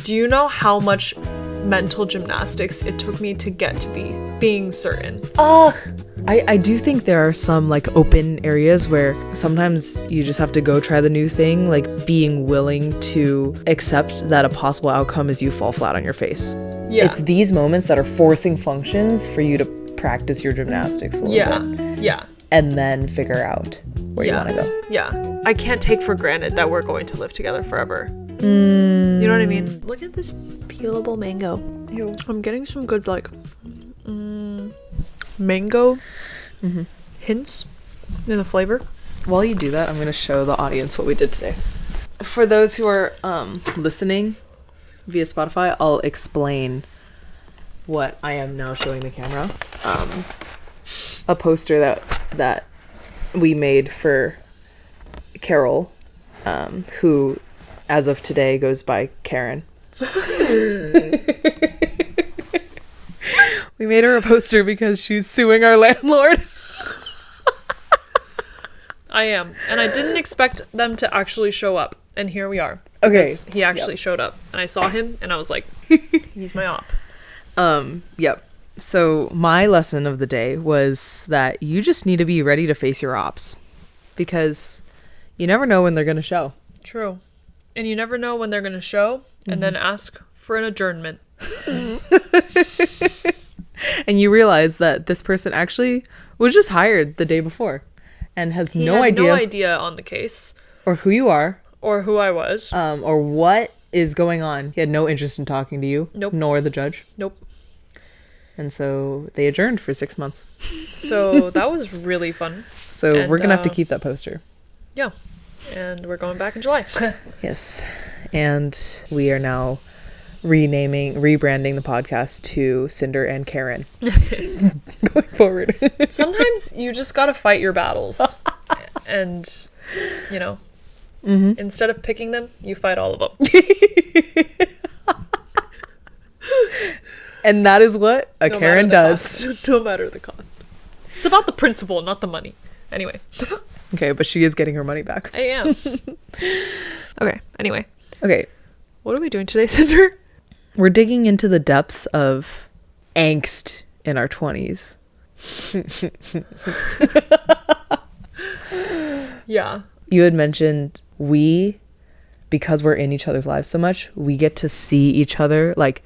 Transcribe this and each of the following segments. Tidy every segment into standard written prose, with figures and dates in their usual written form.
Do you know how much mental gymnastics it took me to get to being certain? I do think there are some like open areas where sometimes you just have to go try the new thing, like being willing to accept that a possible outcome is you fall flat on your face. Yeah. It's these moments that are forcing functions for you to practice your gymnastics a little bit. Yeah. And then figure out where you want to go. Yeah. I can't take for granted that we're going to live together forever. You know what I mean? Look at this peelable mango. Ew. I'm getting some good like mango hints in the flavor. While you do that, I'm going to show the audience what we did today. For those who are listening via Spotify, I'll explain what I am now showing the camera. A poster that we made for Carol, who as of today goes by Karen. We made her a poster because she's suing our landlord. I am. And I didn't expect them to actually show up. And here we are. Okay. He actually showed up. And I saw him and I was like, he's my op. Yep. So my lesson of the day was that you just need to be ready to face your ops. Because you never know when they're going to show. True. And you never know when they're going to show and then ask for an adjournment. And you realize that this person actually was just hired the day before and has no idea on the case or who you are or who I was or what is going on. He had no interest in talking to you. Nope. Nor the judge. Nope. And so they adjourned for 6 months. So that was really fun. So And, we're gonna have to keep that poster. Yeah. And we're going back in July. Yes. And we are now rebranding the podcast to Cinder and Karen. Going forward. Sometimes you just gotta fight your battles. And, you know, instead of picking them, you fight all of them. And that is what a Karen does. No matter the cost. It's about the principle, not the money. Anyway. Okay, but she is getting her money back. I am. Okay, anyway. Okay. What are we doing today, Cinder? We're digging into the depths of angst in our 20s. Yeah. You had mentioned because we're in each other's lives so much, we get to see each other, like,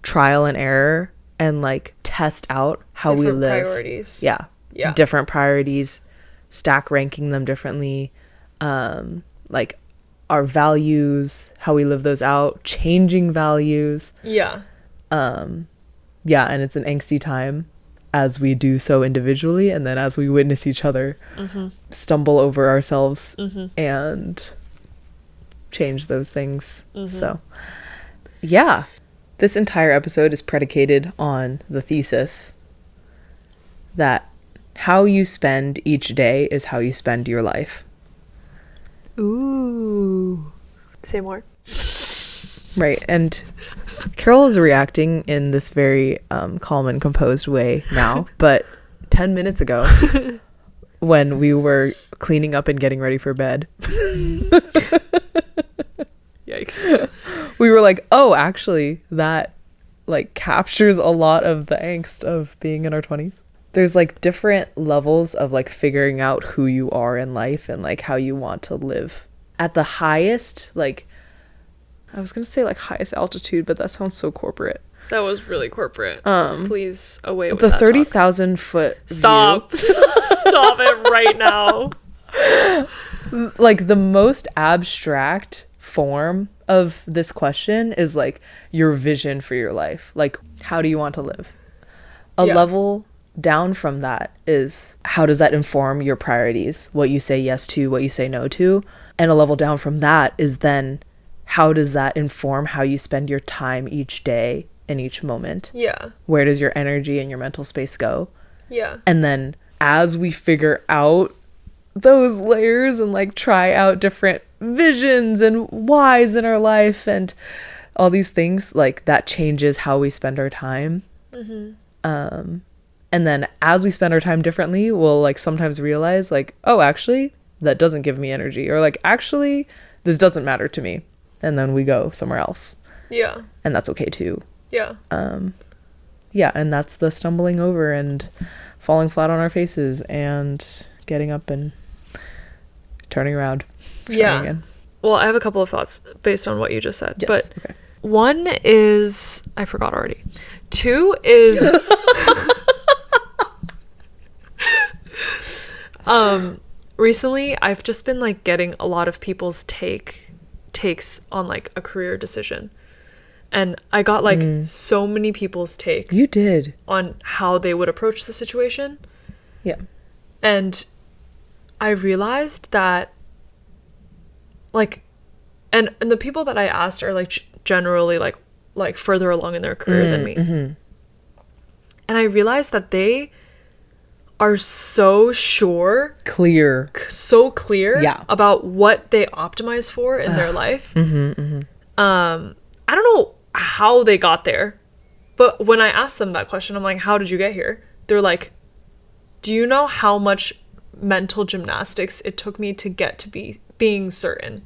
trial and error and, like, test out how we live. Different priorities. Yeah. Different priorities, stack ranking them differently, like, our values, how we live those out, changing values. Yeah. Yeah, and it's an angsty time as we do so individually, and then as we witness each other stumble over ourselves and change those things. So, yeah. This entire episode is predicated on the thesis that how you spend each day is how you spend your life. Ooh. Say more. Right, and Carol is reacting in this very calm and composed way now, but 10 minutes ago, when we were cleaning up and getting ready for bed, Yikes. we were like, oh, actually, that like captures a lot of the angst of being in our 20s. There's like different levels of like figuring out who you are in life and like how you want to live. At the highest, like, I was gonna say like highest altitude, but that sounds so corporate. That was really corporate. Please, away with The that 30,000 foot Stop. view. Stop it right now. Like the most abstract form of this question is like your vision for your life. Like, how do you want to live? A level down from that is how does that inform your priorities, what you say yes to, what you say no to. And a level down from that is then how does that inform how you spend your time each day and each moment? Yeah. Where does your energy and your mental space go? Yeah. And then as we figure out those layers and like try out different visions and whys in our life and all these things, like that changes how we spend our time. And then as we spend our time differently, we'll like sometimes realize like, oh, actually that doesn't give me energy, or like, actually this doesn't matter to me. And then we go somewhere else. Yeah. And that's okay too. Yeah. Yeah, and that's the stumbling over and falling flat on our faces and getting up and turning around. Yeah. Again. Well, I have a couple of thoughts based on what you just said. Yes. But okay. one is, I forgot already. Two is, recently I've just been like getting a lot of people's takes on like a career decision. And I got like so many people's take. You did. On how they would approach the situation. Yeah. And I realized that like, and the people that I asked are like generally like further along in their career than me. Mm-hmm. And I realized that they are so clear about what they optimize for in their life. I don't know how they got there, but when I asked them that question, I'm like, how did you get here? They're like, do you know how much mental gymnastics it took me to get to being certain?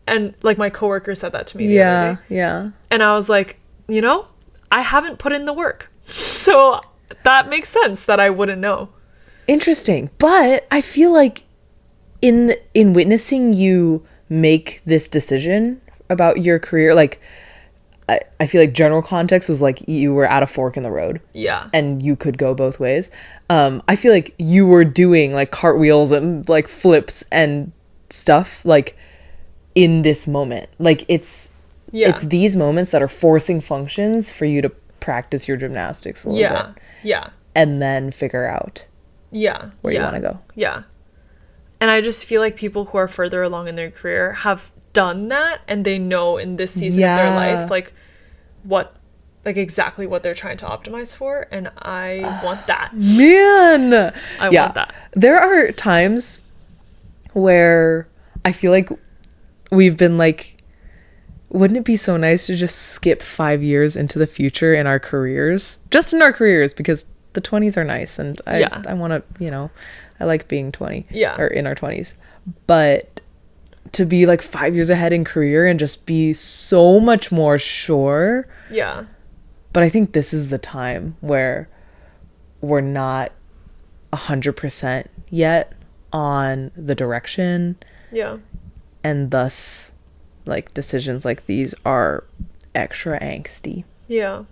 And like my coworker said that to me the other day. Yeah. And I was like, you know, I haven't put in the work. So that makes sense that I wouldn't know. Interesting. But I feel like in witnessing you make this decision about your career, like I feel like general context was like you were at a fork in the road. Yeah. And you could go both ways. I feel like you were doing like cartwheels and like flips and stuff like in this moment. Like it's these moments that are forcing functions for you to practice your gymnastics a little bit. Yeah. And then figure out where you want to go. Yeah. And I just feel like people who are further along in their career have done that, and they know in this season of their life like exactly what they're trying to optimize for, and I want that. Man, I want that. There are times where I feel like we've been like, wouldn't it be so nice to just skip 5 years into the future in our careers, just in our careers, because the 20s are nice, and I want to, you know, I like being 20 or in our 20s, but to be like 5 years ahead in career and just be so much more sure. Yeah. But I think this is the time where we're not 100% yet on the direction. Yeah. And thus, like, decisions like these are extra angsty. Yeah.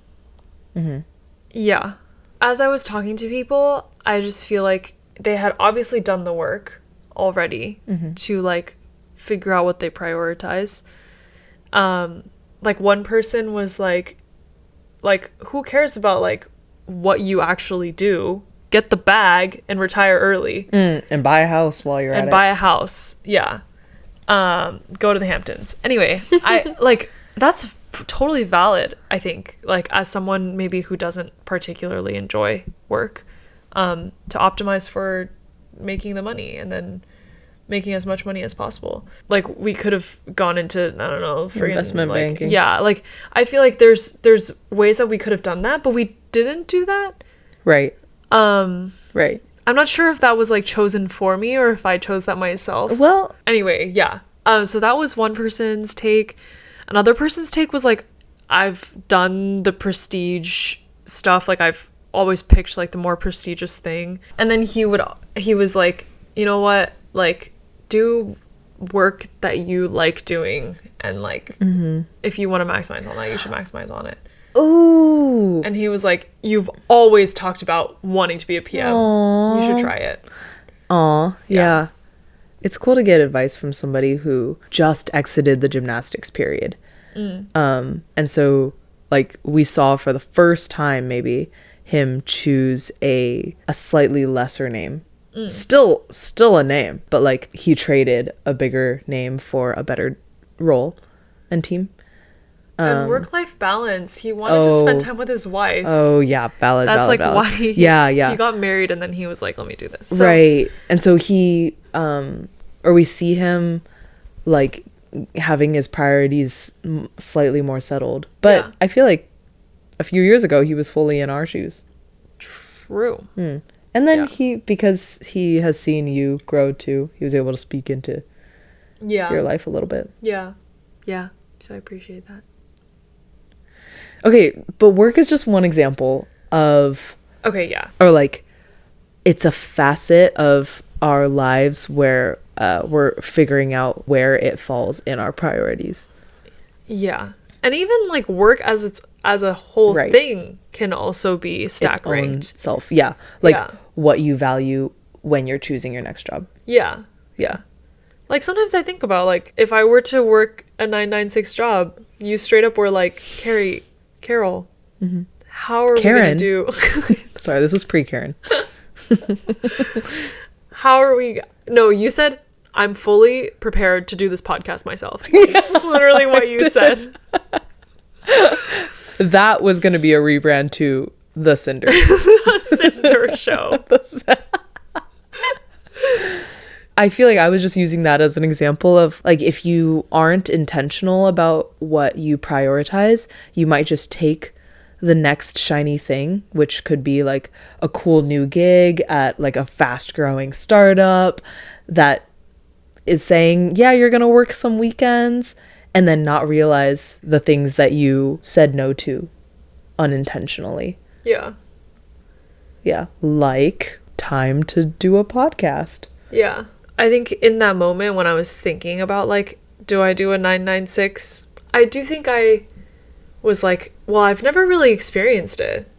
Yeah. As I was talking to people, I just feel like they had obviously done the work already to like figure out what they prioritize. Like one person was like who cares about like what you actually do? Get the bag and retire early. And buy a house while you're at it. And buy a house. Yeah. Go to the Hamptons. Anyway, I like that's totally valid, I think, like as someone maybe who doesn't particularly enjoy work, to optimize for making the money and then making as much money as possible. Like we could have gone into, I don't know, friggin' investment like, banking. Yeah, like I feel like there's ways that we could have done that, but we didn't do that. Right. Right. I'm not sure if that was like chosen for me or if I chose that myself. Well, anyway, yeah. So that was one person's take. Another person's take was like, I've done the prestige stuff. Like I've always picked like the more prestigious thing. And then he was like, you know what? Like do work that you like doing. And like, if you want to maximize on that, you should maximize on it. Ooh. And he was like, you've always talked about wanting to be a PM. Aww. You should try it. Aw, yeah. It's cool to get advice from somebody who just exited the gymnastics period. And so like we saw for the first time maybe him choose a slightly lesser name. Still a name, but like he traded a bigger name for a better role and team. And work-life balance. He wanted to spend time with his wife. Oh yeah, valid. That's valid, like valid. why he got married, and then he was like, "Let me do this." So, right, and so he, or we see him, like having his priorities slightly more settled. But I feel like a few years ago he was fully in our shoes. True. And then because he has seen you grow too, he was able to speak into your life a little bit. Yeah. So I appreciate that. Okay, but work is just one example of... Okay, yeah. Or like, it's a facet of our lives where we're figuring out where it falls in our priorities. Yeah. And even like work as a whole thing can also be stack ranked. Its own self. Yeah. Like what you value when you're choosing your next job. Yeah. Yeah. Like sometimes I think about like if I were to work a 996 job, you straight up were like, Carol, how are Karen. we gonna do? Sorry, this was pre-Karen. How are we? No, you said I'm fully prepared to do this podcast myself. That's literally what you said. That was going to be a rebrand to The Cinder. The Cinder Show. I feel like I was just using that as an example of like if you aren't intentional about what you prioritize, you might just take the next shiny thing, which could be like a cool new gig at like a fast growing startup that is saying, yeah, you're going to work some weekends, and then not realize the things that you said no to unintentionally. Yeah. Yeah. Like time to do a podcast. Yeah. I think in that moment when I was thinking about like, do I do a 996? I do think I was like, well, I've never really experienced it.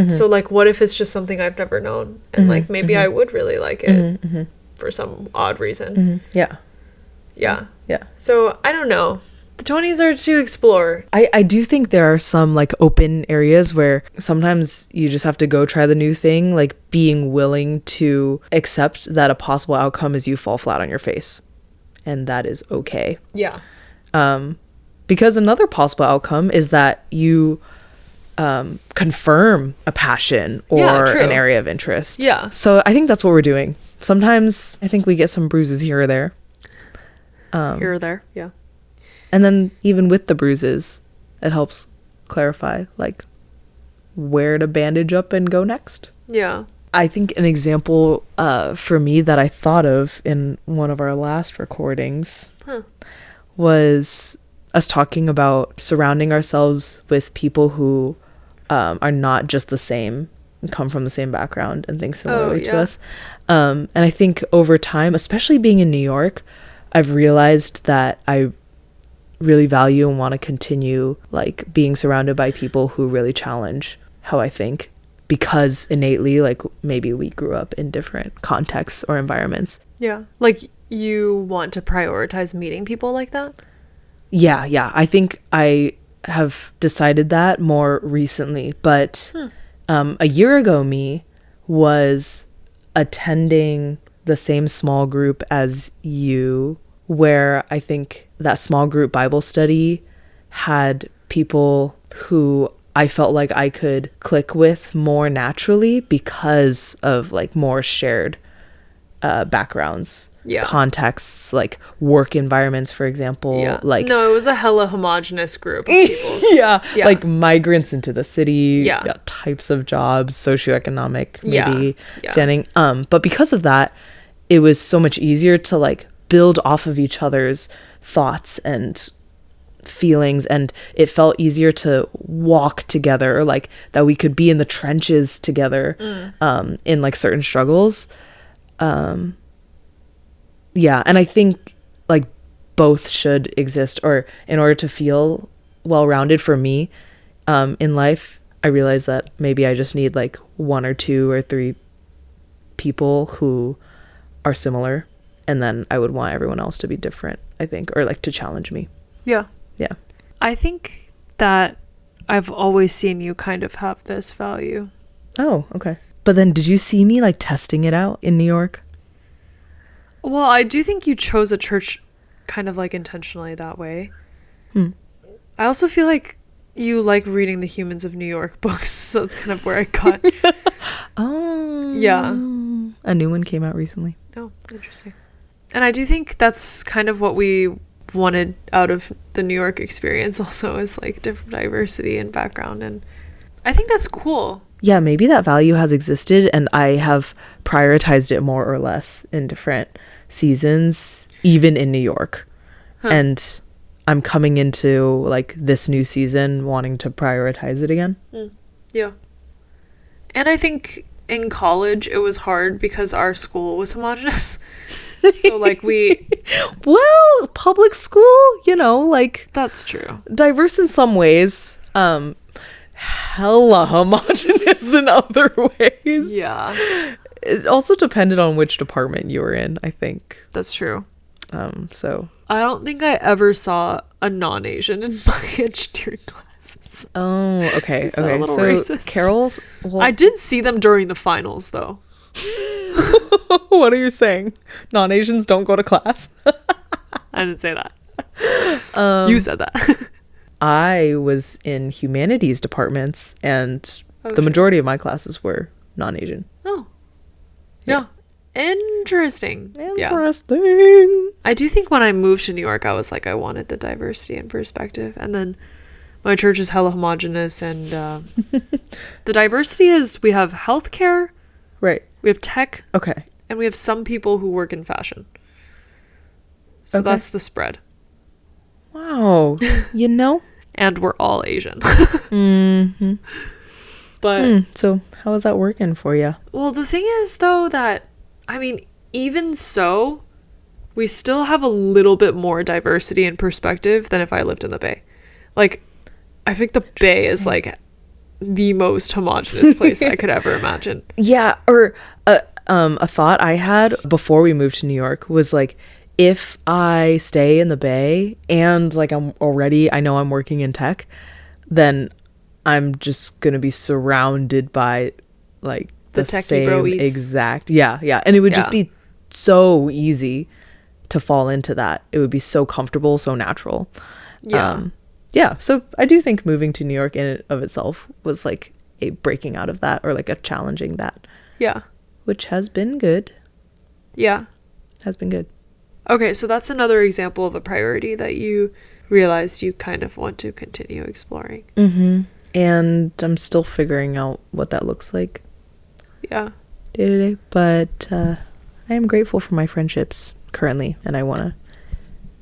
So like, what if it's just something I've never known? And like, maybe I would really like it for some odd reason. Yeah. Yeah. Yeah. So I don't know. The 20s are to explore. I do think there are some like open areas where sometimes you just have to go try the new thing, like being willing to accept that a possible outcome is you fall flat on your face. And that is okay. Yeah. Because another possible outcome is that you confirm a passion or an area of interest. Yeah. So I think that's what we're doing. Sometimes I think we get some bruises here or there. Here or there. Yeah. And then even with the bruises, it helps clarify like where to bandage up and go next. Yeah. I think an example for me that I thought of in one of our last recordings was us talking about surrounding ourselves with people who are not just the same, come from the same background and think similarly to us. And I think over time, especially being in New York, I've realized that I really value and want to continue like being surrounded by people who really challenge how I think, because innately like maybe we grew up in different contexts or environments. Yeah. Like you want to prioritize meeting people like that? Yeah. I think I have decided that more recently, but a year ago me was attending the same small group as you, where I think that small group Bible study had people who I felt like I could click with more naturally because of like more shared backgrounds, contexts, like work environments, for example. Like no, it was a hella homogenous group of people. Like migrants into the city, types of jobs, socioeconomic maybe standing. But because of that, it was so much easier to like build off of each other's thoughts and feelings, and it felt easier to walk together, or like that we could be in the trenches together in like certain struggles. And I think like both should exist, or in order to feel well-rounded for me in life, I realized that maybe I just need like 1 or 2 or 3 people who are similar, and then I would want everyone else to be different, I think, or like to challenge me. Yeah. I think that I've always seen you kind of have this value. Oh, okay. But then did you see me like testing it out in New York? Well, I do think you chose a church kind of like intentionally that way. I also feel like you like reading the Humans of New York books, so that's kind of where I got. Oh. Yeah. A new one came out recently. Oh, interesting. And I do think that's kind of what we wanted out of the New York experience also, is like different diversity and background, and I think that's cool. Yeah, maybe that value has existed and I have prioritized it more or less in different seasons, even in New York. And I'm coming into like this new season wanting to prioritize it again. Yeah. And I think in college it was hard because our school was homogenous. So like well, public school, you know, like that's true. Diverse in some ways, hella homogenous in other ways. Yeah. It also depended on which department you were in, I think. That's true. So I don't think I ever saw a non-Asian in my engineering classes. Oh, okay. Is that okay. a little So racist? Carol's. Well, I did see them during the finals, though. What are you saying? Non-Asians don't go to class? I didn't say that. You said that. I was in humanities departments, and the majority of my classes were non-Asian. Oh. Yeah. Interesting. Interesting. Yeah. I do think when I moved to New York, I was like, I wanted the diversity and perspective. And then my church is hella homogenous, and the diversity is we have healthcare, right? We have tech, okay, and we have some people who work in fashion. So that's the spread. Wow, you know, and we're all Asian. Mm-hmm. But so how is that working for you? Well, the thing is, though, that I mean, even so, we still have a little bit more diversity and perspective than if I lived in the Bay. Like, I think the Bay is like the most homogenous place I could ever imagine. Yeah, or a thought I had before we moved to New York was like, if I stay in the Bay and like I know I'm working in tech, then I'm just gonna be surrounded by like the same broies. Exact and it would just be so easy to fall into that. It would be so comfortable, so natural. So I do think moving to New York in and of itself was like a breaking out of that, or like a challenging that, which has been good. Has been good. Okay, so that's another example of a priority that you realized you kind of want to continue exploring. And I'm still figuring out what that looks like day to day, but I am grateful for my friendships currently, and I want to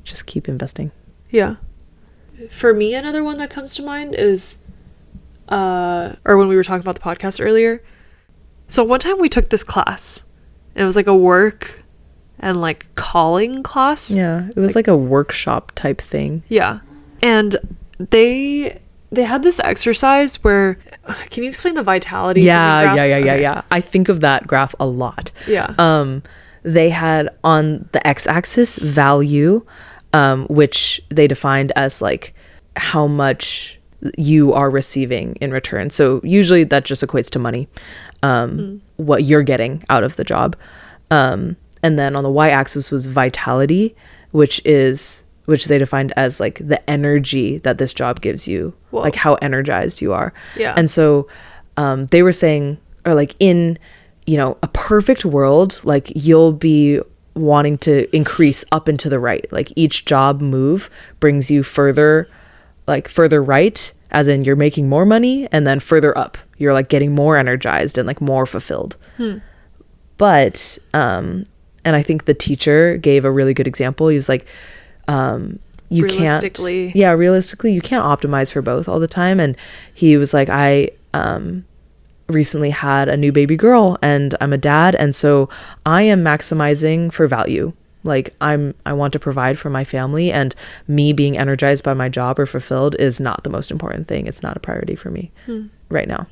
just keep investing. For me, another one that comes to mind is or when we were talking about the podcast earlier, so one time we took this class, and it was like a work and like calling class. It was like a workshop type thing. And they had this exercise where, can you explain the vitality graph? Yeah. I think of that graph a lot. They had on the x-axis value, which they defined as like how much you are receiving in return. So usually that just equates to money, what you're getting out of the job. And then on the y-axis was vitality, which they defined as like the energy that this job gives you. Whoa. Like how energized you are. And so they were saying, or like in, a perfect world, like you'll be wanting to increase up and to the right. Like each job move brings you further right, as in you're making more money, and then further up, you're like getting more energized and like more fulfilled. But, and I think the teacher gave a really good example. He was like, realistically, you can't optimize for both all the time. And he was like, I recently had a new baby girl, and I'm a dad, and so I am maximizing for value. Like I want to provide for my family, and me being energized by my job or fulfilled is not the most important thing. It's not a priority for me right now.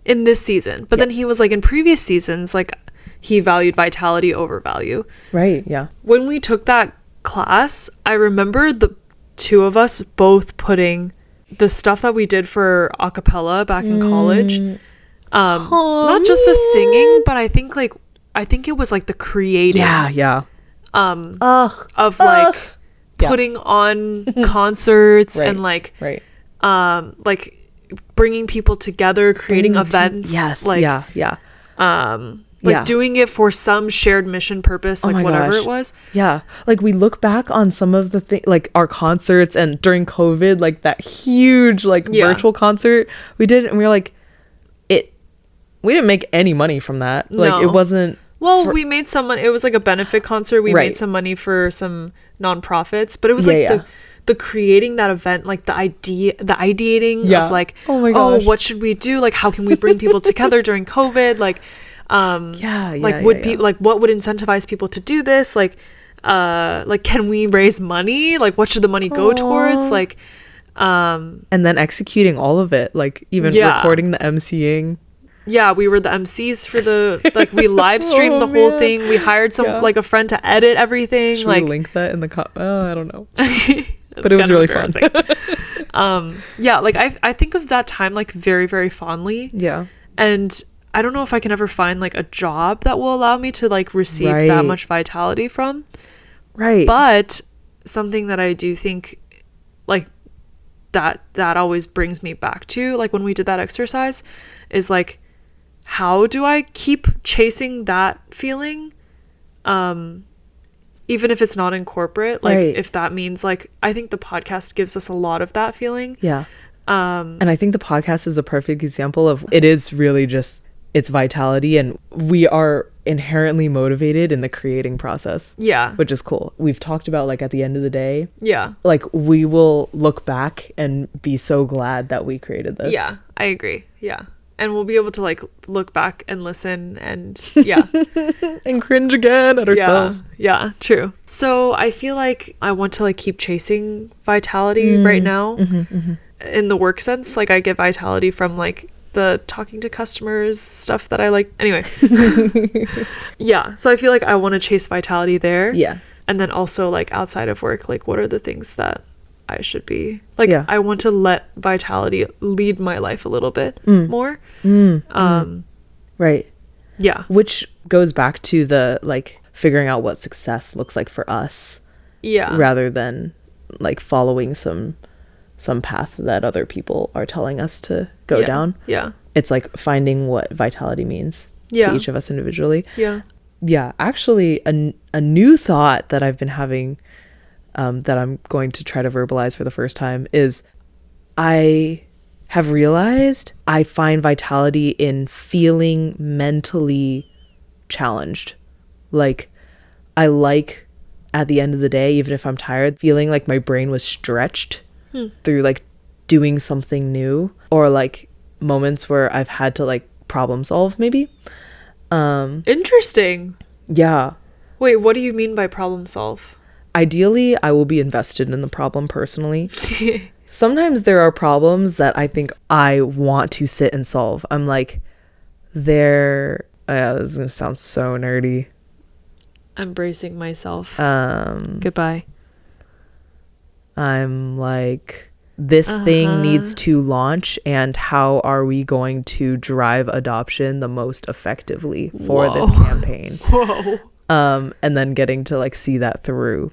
In this season. But then he was like, in previous seasons, like he valued vitality over value. Right. Yeah. When we took that class, I remember the two of us both putting the stuff that we did for a cappella back in college. Not just the singing, but I think it was like the creating. Of like putting on concerts and like bringing people together, creating events. Doing it for some shared mission purpose, like whatever it was. Like we look back on some of the things, like our concerts, and during COVID, like that huge like virtual concert we did, and we were like, we didn't make any money from that. Like it wasn't. Well, we made some money. It was like a benefit concert. We made some money for some nonprofits, but it was like the creating that event, like the ideating of like, oh my gosh, what should we do, like how can we bring people together during COVID, like like what would incentivize people to do this, like can we raise money, like what should the money go towards, like and then executing all of it, like even recording the emceeing. Yeah, we were the MCs for the, like, we live streamed the whole thing. We hired like a friend to edit everything. Should like, we link that in the I don't know. But it was really fun. Yeah, like I think of that time like very, very fondly. Yeah. And I don't know if I can ever find like a job that will allow me to like receive that much vitality from. Right. But something that I do think like that always brings me back to, like when we did that exercise, is like, how do I keep chasing that feeling, even if it's not in corporate, like if that means, like, I think the podcast gives us a lot of that feeling. And I think the podcast is a perfect example of, it is really just, it's vitality, and we are inherently motivated in the creating process, which is cool. We've talked about, like, at the end of the day, like, we will look back and be so glad that we created this. I agree. And we'll be able to like look back and listen and and cringe again at ourselves. True. So I feel like I want to like keep chasing vitality right now. In the work sense, like I get vitality from like the talking to customers stuff that I like. Anyway. So I feel like I want to chase vitality there. And then also like outside of work, like what are the things that I should be like, I want to let vitality lead my life a little bit more. Which goes back to the like figuring out what success looks like for us, rather than like following some path that other people are telling us to go down. It's like finding what vitality means to each of us individually. Actually a new thought that I've been having, that I'm going to try to verbalize for the first time, is I have realized I find vitality in feeling mentally challenged. Like, I like, at the end of the day, even if I'm tired, feeling like my brain was stretched through like doing something new, or like moments where I've had to like problem solve maybe. Interesting. Wait, what do you mean by problem solve? Ideally, I will be invested in the problem personally. Sometimes there are problems that I think I want to sit and solve. I'm like, this is going to sound so nerdy. I'm bracing myself. Goodbye. I'm like, this thing needs to launch, and how are we going to drive adoption the most effectively for this campaign? And then getting to like see that through,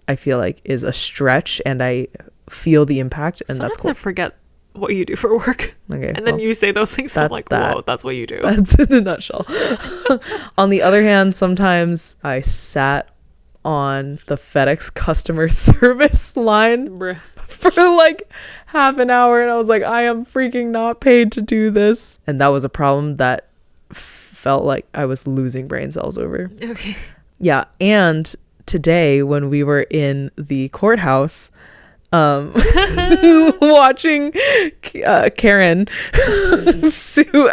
I feel like is a stretch, and I feel the impact, and sometimes that's cool. I forget what you do for work. Okay. And then you say those things, and I'm like, whoa, that's what you do. That's in a nutshell. On the other hand, sometimes I sat on the FedEx customer service line for like half an hour, and I was like, I am freaking not paid to do this. And that was a problem that felt like I was losing brain cells over. Okay. And today when we were in the courthouse, watching Karen sue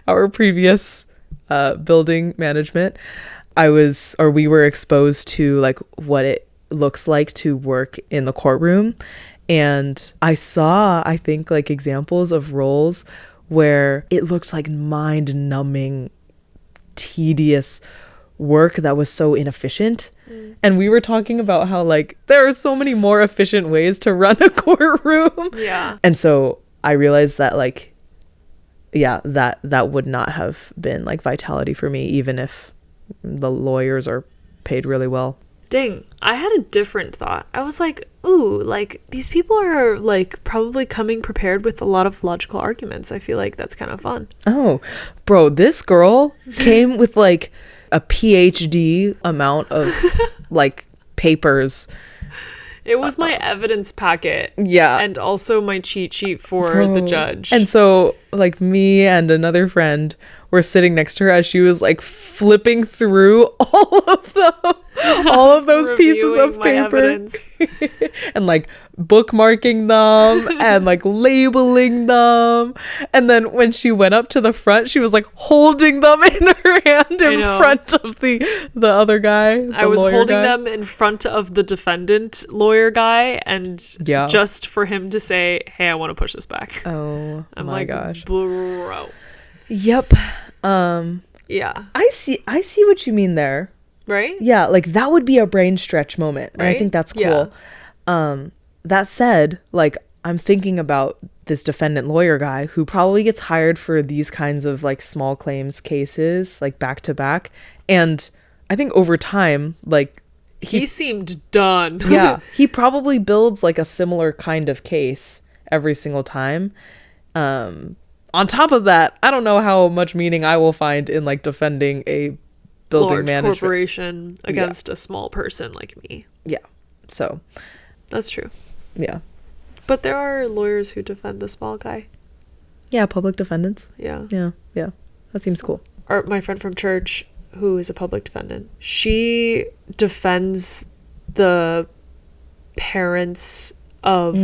our previous building management, we were exposed to like what it looks like to work in the courtroom, and I saw, I think, like examples of roles where it looked like mind-numbing, tedious work that was so inefficient. And we were talking about how like there are so many more efficient ways to run a courtroom. And so I realized that like, that would not have been like vitality for me, even if the lawyers are paid really well. Dang, I had a different thought. I was like, ooh, like these people are like probably coming prepared with a lot of logical arguments. I feel like that's kind of fun. Oh, bro, this girl came with like a PhD amount of like papers. It was my evidence packet. And also my cheat sheet for the judge. And so like me and another friend were sitting next to her as she was like flipping through all of them. all of those pieces of paper and like bookmarking them and like labeling them. And then when she went up to the front, she was like holding them in her hand in front of the other guy. I was holding them in front of the defendant lawyer guy, and just for him to say, hey, I want to push this back. Oh, I'm my gosh. Bro. Yep. Yeah. I see what you mean there. Right? Yeah, like that would be a brain stretch moment. Right? And I think that's cool. Yeah. That said, like I'm thinking about this defendant lawyer guy who probably gets hired for these kinds of like small claims cases, like back to back. And I think over time, like he seemed done. Yeah. He probably builds like a similar kind of case every single time. On top of that, I don't know how much meaning I will find in like defending a building management corporation against a small person like me. Yeah. So that's true. Yeah. But there are lawyers who defend the small guy. Yeah, public defendants. Yeah. Yeah. Yeah. That seems cool. My friend from church, who is a public defendant, she defends the parents of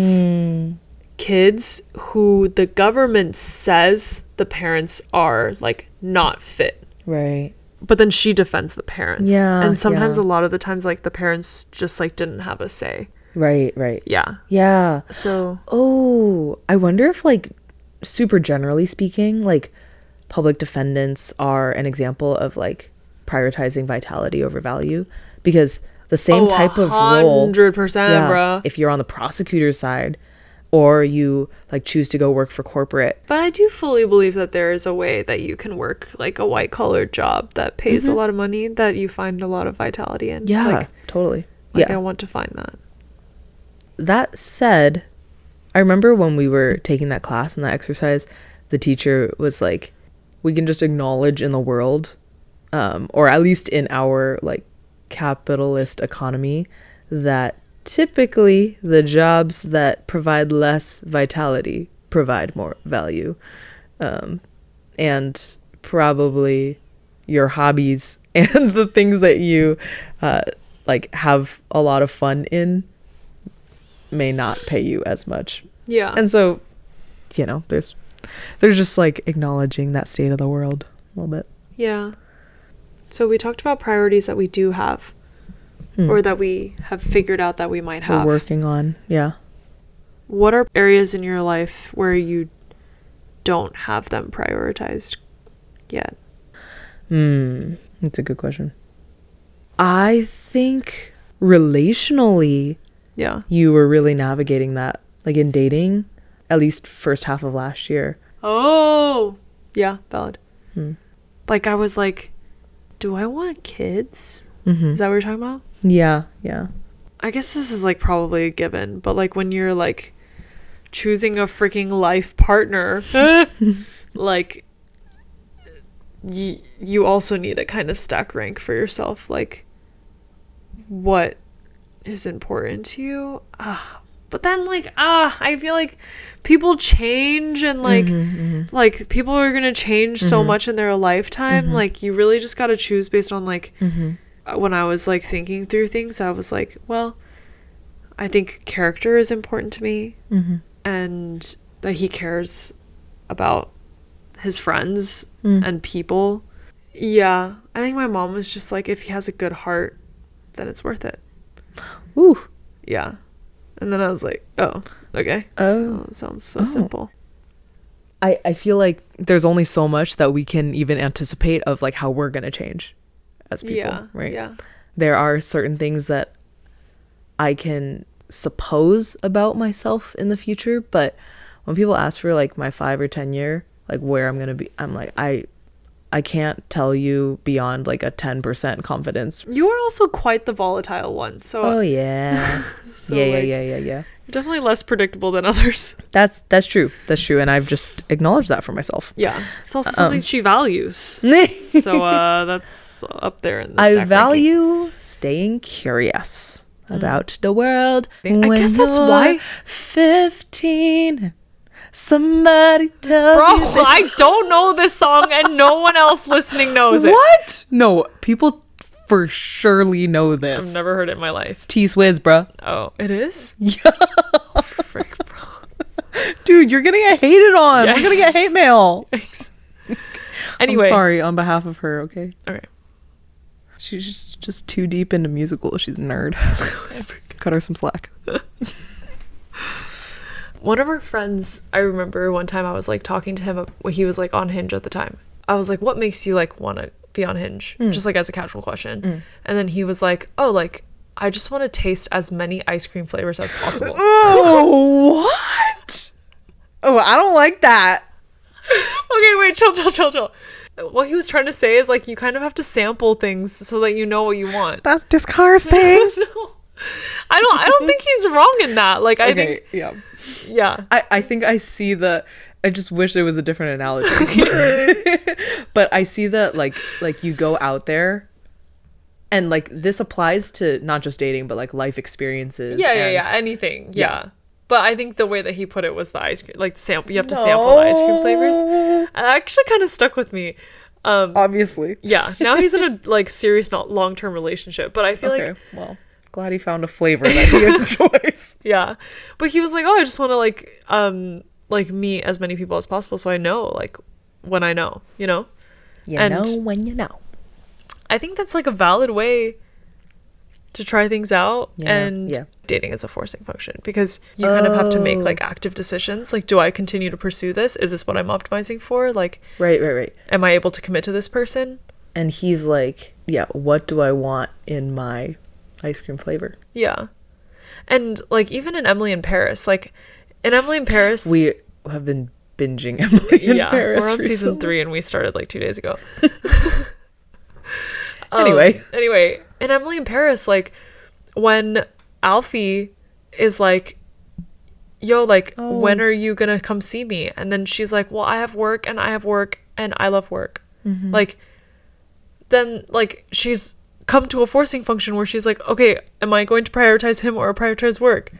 kids who the government says the parents are like not fit. Right. But then she defends the parents. Yeah. And sometimes a lot of the times like the parents just like didn't have a say. Right. Yeah. Yeah. So I wonder if like super generally speaking, like public defendants are an example of like prioritizing vitality over value, because the same type of role 100%, bro. If you're on the prosecutor's side or you like choose to go work for corporate. But I do fully believe that there is a way that you can work like a white collar job that pays a lot of money that you find a lot of vitality in. Yeah, like, totally. Like I want to find that. That said, I remember when we were taking that class and that exercise, the teacher was like, we can just acknowledge in the world, or at least in our like capitalist economy, that typically the jobs that provide less vitality provide more value. And probably your hobbies and the things that you like have a lot of fun in may not pay you as much. Yeah. And so, you know, there's just like acknowledging that state of the world a little bit. Yeah. So we talked about priorities that we do have or that we have figured out that we might have. We're working on. Yeah. What are areas in your life where you don't have them prioritized yet? That's a good question. I think relationally, you were really navigating that, like in dating, at least first half of last year. Oh, yeah, valid. Like I was like, do I want kids? Is that what you're talking about? Yeah. I guess this is like probably a given, but like when you're like choosing a freaking life partner, like you also need to kind of stack rank for yourself, like what is important to you. But then like I feel like people change, and like like people are gonna change so much in their lifetime. Like you really just gotta choose based on like when I was like thinking through things, I was like, well, I think character is important to me, and that he cares about his friends and people. Yeah, I think my mom was just like, if he has a good heart, then it's worth it. Ooh. Yeah. And then I was like, oh, okay. It sounds so simple. I feel like there's only so much that we can even anticipate of like how we're gonna change as people, right? Yeah. There are certain things that I can suppose about myself in the future, but when people ask for like my 5 or 10 year, like where I'm gonna be, I'm like, I can't tell you beyond like a 10% confidence. You are also quite the volatile one, so. Oh yeah. So yeah. You're definitely less predictable than others. That's true, and I've just acknowledged that for myself. Yeah, it's also something she values. So that's up there in the stack I value staying curious about the world. I guess that's why 15 somebody tells you I don't know this song, and no one else listening knows it. What? No, people for surely know this. I've never heard it in my life. It's T-Swizz, bruh. Oh, it is? Yeah. Frick, bro. Dude, you're gonna get hated on. Yikes. We're gonna get hate mail. Yikes. Anyway. I'm sorry on behalf of her, okay? Okay. She's just too deep into musicals. She's a nerd. Cut her some slack. One of our friends, I remember one time I was like talking to him when he was like on Hinge at the time. I was like, what makes you like want to be on Hinge? Just like as a casual question. And then he was like, oh, like I just want to taste as many ice cream flavors as possible. Oh, what? Oh, I don't like that. Okay, wait, chill. What he was trying to say is like you kind of have to sample things so that you know what you want. That's disgusting. No. I don't think he's wrong in that. Like I think yeah. I think I see the I just wish there was a different analogy. But I see that like you go out there and like this applies to not just dating but like life experiences. Yeah, anything. Yeah. But I think the way that he put it was the ice cream, like you have to sample the ice cream flavors. And that actually kind of stuck with me. Obviously. Yeah. Now he's in a like serious, not long-term relationship. But I feel like, well, glad he found a flavor that he enjoys. Yeah. But he was like, oh, I just want to like meet as many people as possible, so I know like when I know, you know. You know when you know. I think that's like a valid way to try things out. And dating is a forcing function because you kind of have to make like active decisions. Like, do I continue to pursue this? Is this what I'm optimizing for? Like, right. Am I able to commit to this person? And he's like, yeah, what do I want in my ice cream flavor? Yeah. And like even in Emily in Paris, like in Emily in Paris, we have been binging Emily in Paris. We're on recently. season 3 and we started like 2 days ago. Anyway, in Emily in Paris, like when Alfie is like, yo, like when are you gonna come see me? And then she's like, well, I have work and I love work. Like then like she's come to a forcing function where she's like, okay, am I going to prioritize him or prioritize work?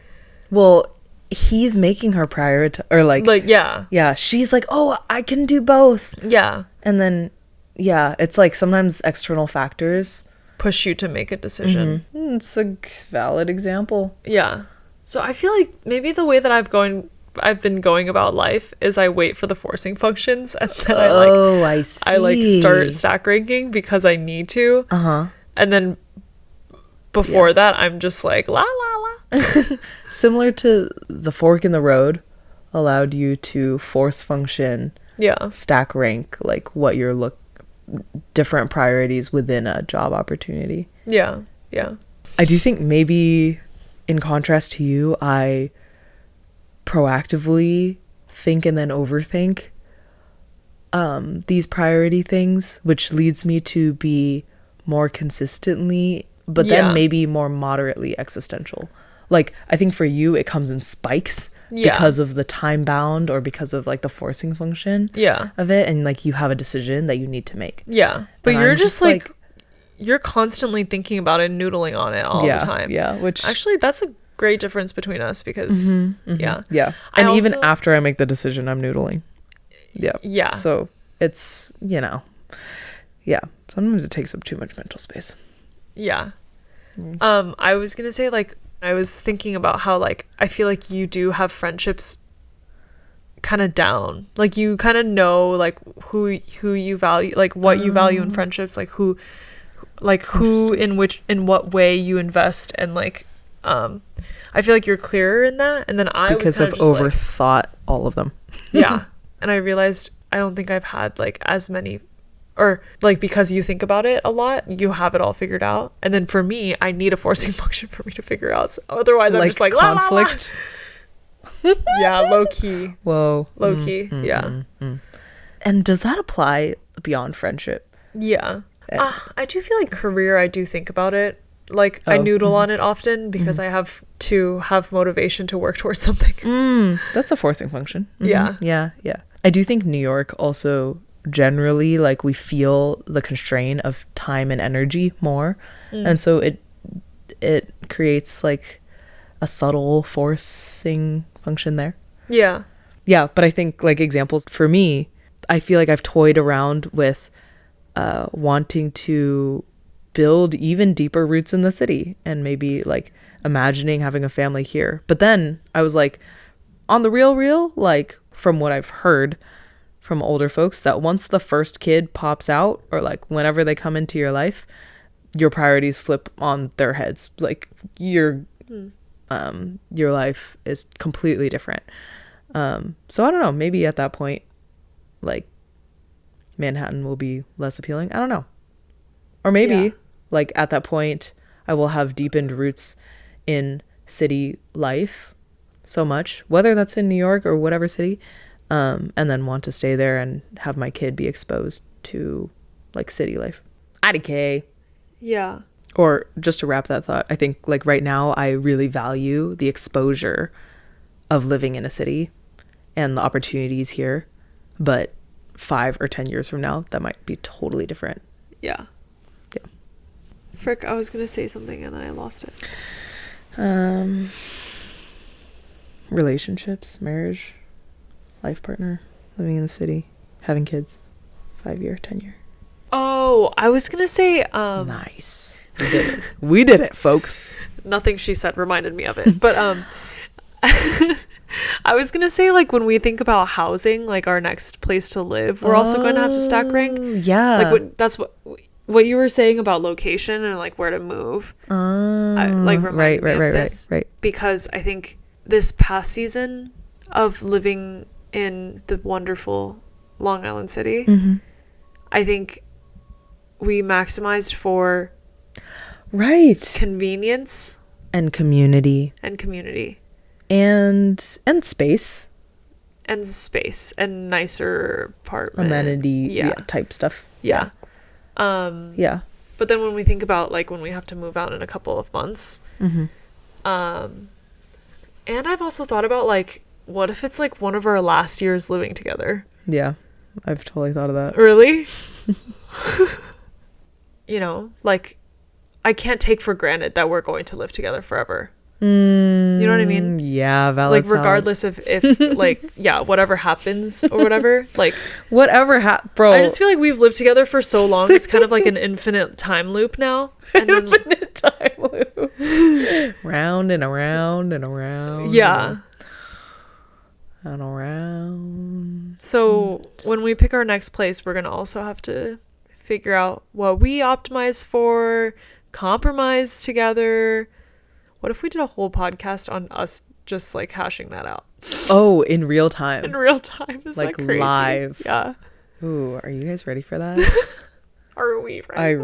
Well, he's making her prioritize, or like yeah, she's like, oh, I can do both. Yeah. And then it's like sometimes external factors push you to make a decision. It's a valid example. Yeah. So I feel like maybe the way that I've been going about life is I wait for the forcing functions and then I start stack ranking because I need to. And then before that I'm just like la la la. Similar to the fork in the road allowed you to force function. Yeah. Stack rank like what you're different priorities within a job opportunity. Yeah. I do think maybe in contrast to you, I proactively think and then overthink these priority things, which leads me to be more consistently, but then maybe more moderately existential. Like I think for you it comes in spikes because of the time bound or because of like the forcing function of it, and like you have a decision that you need to make. But you're just like you're constantly thinking about it and noodling on it all the time. Which actually that's a great difference between us because and even after I make the decision I'm noodling. So it's sometimes it takes up too much mental space. I was gonna say, like, I was thinking about how, like, I feel like you do have friendships kind of down. Like, you kind of know, like, who you value, like, what you value in friendships, like, who in what way you invest, and, like, I feel like you're clearer in that. And then because I've overthought all of them. And I realized I don't think I've had, like, as many, or like because you think about it a lot, you have it all figured out. And then for me, I need a forcing function for me to figure out. So otherwise, I'm just like conflict. La, la, la. Low key. Whoa. Low key. And does that apply beyond friendship? I do feel like career. I do think about it. Like I noodle on it often because I have to have motivation to work towards something. That's a forcing function. Yeah. I do think New York also generally, like, we feel the constraint of time and energy more, and so it creates like a subtle forcing function there. But I think, like, examples for me, I feel like I've toyed around with wanting to build even deeper roots in the city and maybe like imagining having a family here. But then I was like, on the real, like from what I've heard from older folks, that once the first kid pops out or like whenever they come into your life, your priorities flip on their heads. Like your life is completely different. So I don't know, maybe at that point, like Manhattan will be less appealing. I don't know. Or maybe like at that point I will have deepened roots in city life so much, whether that's in New York or whatever city, and then want to stay there and have my kid be exposed to like city life. IDK. Yeah. Or just to wrap that thought, I think like right now I really value the exposure of living in a city and the opportunities here, but 5 or 10 years from now that might be totally different. Yeah. Frick, I was gonna say something and then I lost it. Relationships, marriage, life partner, living in the city, having kids, 5 year, 10 year. Oh, I was gonna say nice. We did it, folks. Nothing she said reminded me of it, but I was gonna say, like, when we think about housing, like our next place to live, we're also going to have to stack rank. Yeah, like that's what you were saying about location and like where to move. Like reminded me of this, right. Because I think this past season of living in the wonderful Long Island City, I think we maximized for convenience and community and space and nicer apartment amenity type stuff. But then when we think about like when we have to move out in a couple of months, and I've also thought about like, what if it's like one of our last years living together? Yeah, I've totally thought of that. Really? You know, like I can't take for granted that we're going to live together forever. You know what I mean? Yeah, valid. Like regardless of if like whatever happens or whatever, like whatever bro. I just feel like we've lived together for so long. It's kind of like an infinite time loop now. And then, infinite time loop. Round and around and around. Yeah. And around. So when we pick our next place, we're gonna also have to figure out what we optimize for, compromise together. What if we did a whole podcast on us just like hashing that out? Oh, in real time. In real time. Is like that crazy? Live. Yeah. Ooh, are you guys ready for that? Are we ready?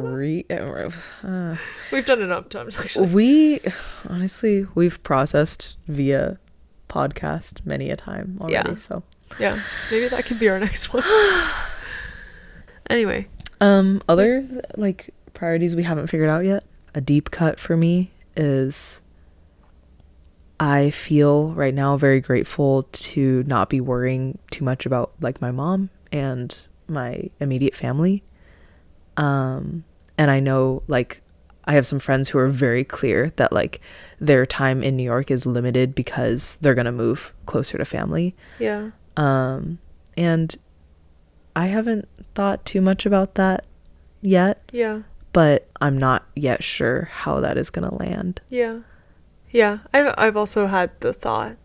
We've done it enough times actually. We've processed via podcast many a time already. So yeah, maybe that could be our next one. Anyway. Other like priorities we haven't figured out yet. A deep cut for me is I feel right now very grateful to not be worrying too much about like my mom and my immediate family. And I know like I have some friends who are very clear that like their time in New York is limited because they're going to move closer to family. Yeah. And I haven't thought too much about that yet. Yeah. But I'm not yet sure how that is going to land. Yeah. Yeah. I've also had the thought,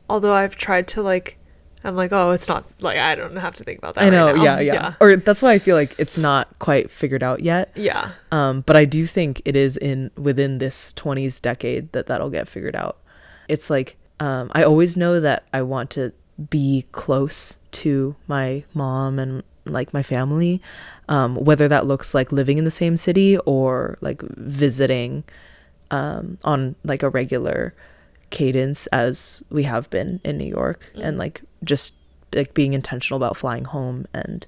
although I've tried to like, I'm like, oh, it's not like, I don't have to think about that. I know. Right now. Yeah. Or that's why I feel like it's not quite figured out yet. Yeah. But I do think it is within this 20s decade that'll get figured out. It's like, I always know that I want to be close to my mom and like my family, whether that looks like living in the same city or like visiting on like a regular cadence as we have been in New York, and like just like being intentional about flying home and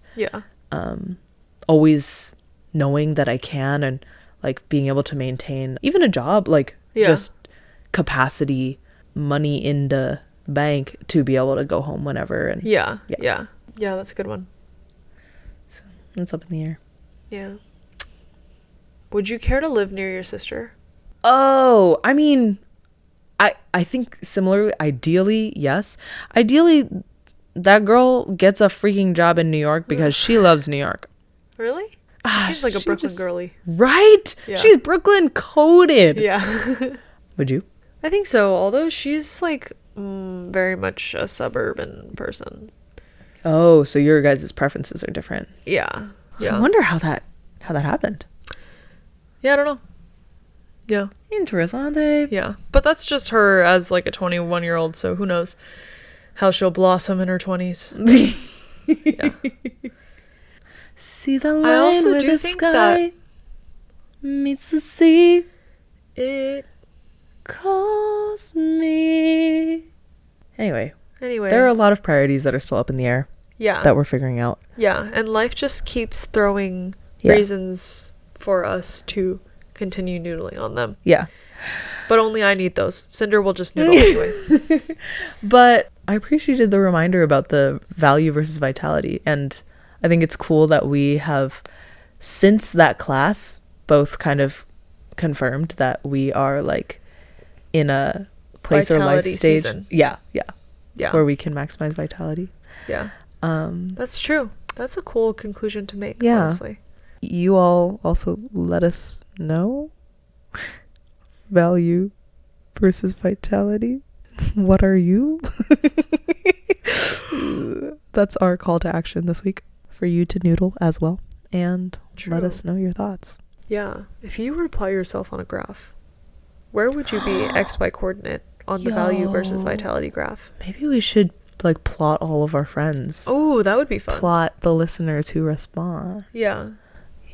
always knowing that I can, and like being able to maintain even a job, like just capacity, money in the bank to be able to go home whenever. And yeah, that's a good one. So it's up in the air. Yeah. Would you care to live near your sister? Oh, I mean, I think similarly, ideally, yes. Ideally, that girl gets a freaking job in New York because she loves New York. Really? Seems like a Brooklyn girly. Right? Yeah. She's Brooklyn coded. Yeah. Would you? I think so, although she's like very much a suburban person. Oh, so your guys' preferences are different. Yeah. I wonder how that happened. Yeah, I don't know. Yeah. Interessante. Yeah. But that's just her as like a 21-year-old, so who knows how she'll blossom in her 20s. Yeah. See the line where the sky meets the sea. It calls me. Anyway, Anyway. there are a lot of priorities that are still up in the air. Yeah. That we're figuring out. Yeah, and life just keeps throwing reasons for us to continue noodling on them. Yeah. But only I need those. Cinder will just noodle anyway. But I appreciated the reminder about the value versus vitality. And I think it's cool that we have, since that class, both kind of confirmed that we are like in a place or life stage. Season. Yeah. Yeah. Where we can maximize vitality. Yeah. That's true. That's a cool conclusion to make, yeah. honestly. You all also let us know value versus vitality. What are you? That's our call to action this week, for you to noodle as well and let us know your thoughts. Yeah. If you were to plot yourself on a graph, where would you be XY coordinate on the value versus vitality graph? Maybe we should like plot all of our friends. Oh, that would be fun. Plot the listeners who respond. Yeah.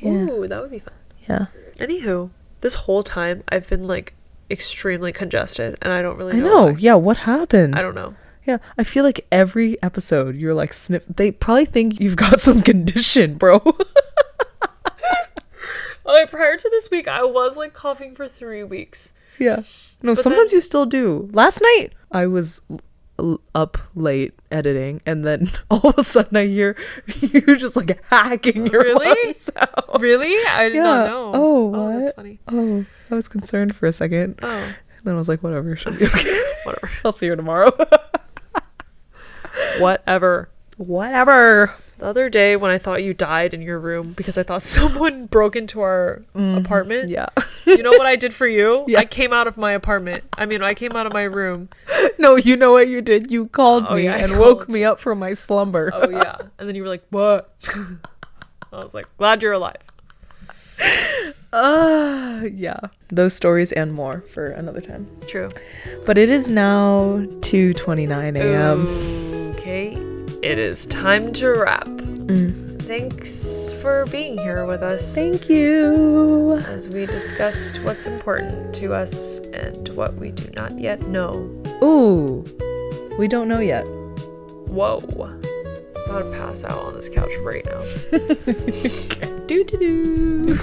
Ooh, that would be fun. Yeah. Anywho, this whole time I've been like extremely congested and I don't really know. I know. Why. Yeah, what happened? I don't know. Yeah, I feel like every episode you're like they probably think you've got some condition, bro. Prior to this week I was like coughing for 3 weeks. Yeah. No, but sometimes you still do. Last night I was up late editing and then all of a sudden I hear you just like hacking your lungs out. Really? I did not know. Oh, what? That's funny. Oh, I was concerned for a second. Oh. And then I was like, whatever, should be okay. Whatever. I'll see you tomorrow. Whatever. The other day when I thought you died in your room because I thought someone broke into our apartment. Yeah. You know what I did for you? Yeah. I came out of my apartment. I came out of my room. No, you know what you did? You called me and woke me up from my slumber. Oh, yeah. And then you were like, what? I was like, glad you're alive. Yeah. Those stories and more for another time. True. But it is now 2:29 a.m. Okay. It is time to wrap. Thanks for being here with us. Thank you. As we discussed what's important to us and what we do not yet know. Ooh. We don't know yet. Whoa. About to pass out on this couch right now. Okay. Do.